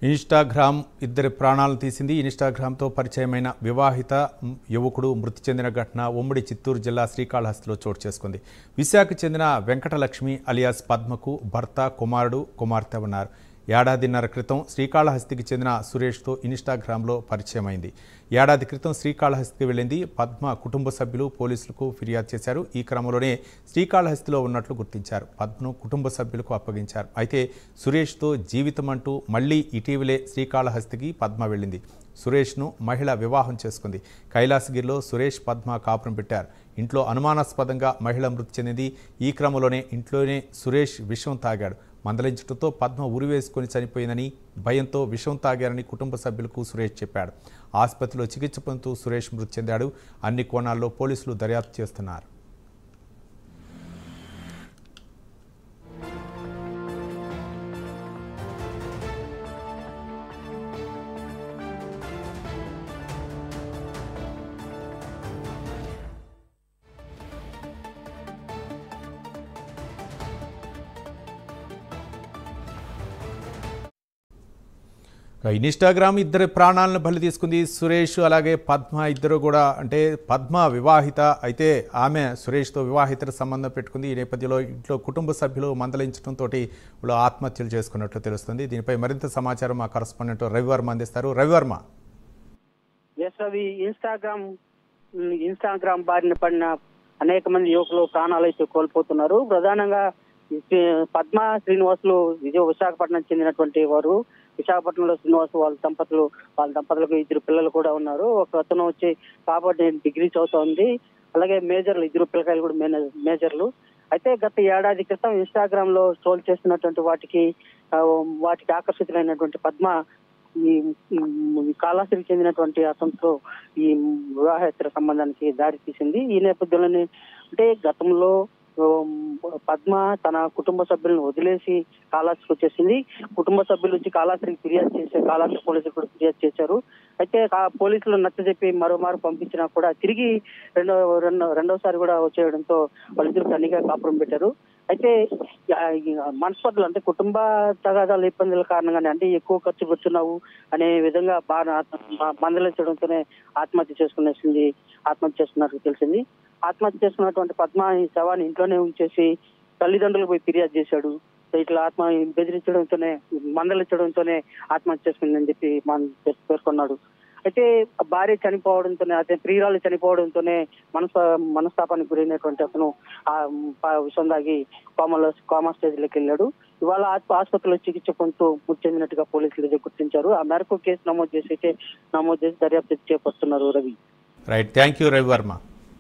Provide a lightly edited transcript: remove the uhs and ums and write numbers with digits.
Instagram ఇద్దరి ప్రాణాలను తీసింది. ఇన్‌స్టాగ్రామ్‌తో పరిచయమైన వివాహిత యువకుడు మృతి చెందిన ఘటన ఉమ్మడి చిత్తూరు జిల్లా శ్రీకాళహస్తిలో చోటు చేసుకుంది. విశాఖకు చెందిన వెంకటలక్ష్మి అలియాస్ పద్మకు భర్త, కుమారుడు, కుమార్తె ఉన్నారు. ఏడాదిన్నర క్రితం శ్రీకాళహస్తికి చెందిన సురేష్తో ఇన్‌స్టాగ్రామ్‌లో పరిచయమైంది. ఏడాది క్రితం శ్రీకాళహస్తికి వెళ్ళింది. పద్మ కుటుంబ సభ్యులు పోలీసులకు ఫిర్యాదు చేశారు. ఈ క్రమంలోనే శ్రీకాళహస్తిలో ఉన్నట్లు గుర్తించారు. పద్మను కుటుంబ సభ్యులకు అప్పగించారు. అయితే సురేష్తో జీవితం అంటూ మళ్లీ ఇటీవలే శ్రీకాళహస్తికి పద్మ వెళ్ళింది. సురేష్ను మహిళ వివాహం చేసుకుంది. కైలాసగిరిలో సురేష్, పద్మ కాపురం పెట్టారు. ఇంట్లో అనుమానాస్పదంగా మహిళ మృతి చెందింది. ఈ క్రమంలోనే ఇంట్లోనే సురేష్ విషం తాగాడు. మందలించడంతో పద్మ ఉరివేసుకొని చనిపోయిందని, భయంతో విషం తాగారని కుటుంబ సభ్యులకు సురేష్ చెప్పాడు. ఆసుపత్రిలో చికిత్స పొందుతూ సురేష్ మృతి చెందాడు. అన్ని కోణాల్లో పోలీసులు దర్యాప్తు చేస్తున్నారు. ఇన్‌స్టాగ్రామ్ ఇద్దరి ప్రాణాలను బలి తీసుకుంది. సురేష్ అలాగే పద్మ ఇద్దరు కూడా, అంటే పద్మ వివాహిత అయితే ఆమె సురేష్తో వివాహిత సంబంధం పెట్టుకుంది. ఈ నేపథ్యంలో ఇంట్లో కుటుంబ సభ్యులు మందలించడంతో వాళ్ళు ఆత్మహత్యలు చేసుకున్నట్లు తెలుస్తుంది. దీనిపై మరింత సమాచారం మా కరెస్పాండెంట్ రవివర్మ అందిస్తారు. రవివర్మ. ఇన్స్టాగ్రామ్ బారిన పడిన అనేక మంది యువకులు ప్రాణాలు అయితే కోల్పోతున్నారు. ప్రధానంగా పద్మ, శ్రీనివాసులు విశాఖపట్నం చెందినటువంటి వారు. విశాఖపట్నంలో శ్రీనివాస్ వాళ్ళ దంపతులకు ఇద్దరు పిల్లలు కూడా ఉన్నారు. ఒక అతను వచ్చి పాప డిగ్రీ చదువుతోంది. అలాగే మేజర్లు, ఇద్దరు పిల్లకాయలు కూడా మేజర్లు. అయితే గత ఏడాది క్రితం ఇన్స్టాగ్రామ్ లో ట్రోల్ చేస్తున్నటువంటి వాటికి ఆకర్షితులైనటువంటి పద్మ ఈ కాళహస్తికి చెందినటువంటి అతనితో ఈ వివాహేతర సంబంధానికి దారి తీసింది. ఈ నేపథ్యంలోనే అంటే గతంలో పద్మ తన కుటుంబ సభ్యులను వదిలేసి కాళహస్తికి వచ్చేసింది. కుటుంబ సభ్యులు వచ్చి కాళహస్తి పోలీసులు కూడా ఫిర్యాదు చేశారు. అయితే ఆ పోలీసులు నచ్చజెప్పి మరోమారు పంపించినా కూడా తిరిగి రెండోసారి కూడా వచ్చేయడంతో వాళ్ళిద్దరు తనిగా కాపురం పెట్టారు. అయితే మనస్పర్ధలు, అంటే కుటుంబ తగాదాల ఇబ్బందుల కారణంగానే, అంటే ఎక్కువ ఖర్చు పెడుతున్నావు అనే విధంగా బాగా మందలించడంతోనే ఆత్మహత్య చేసుకున్నట్టు తెలిసింది. ఆత్మహత్య చేసుకున్నటువంటి పద్మ ఈ శవాన్ని ఇంట్లోనే ఉంచేసి తల్లిదండ్రులకు పోయి ఫిర్యాదు చేశాడు. ఇట్లా మందలించడంతోనే ఆత్మహత్య చేసుకుందని చెప్పి పేర్కొన్నాడు. అయితే భార్య చనిపోవడంతోనే, అదే ప్రియురాలు చనిపోవడంతోనే మనస్తాపానికి గురైనటువంటి అతను విషం దాగి కోమా స్టేజ్ లోకి వెళ్ళాడు. ఇవాళ ఆసుపత్రిలో చికిత్స పొందుతూ మృతి చెందినట్టుగా పోలీసులు గుర్తించారు. ఆ మేరకు కేసు నమోదు చేసి దర్యాప్తు చేపడుతున్నారు. Ravi. Right, thank you Ravi Varma.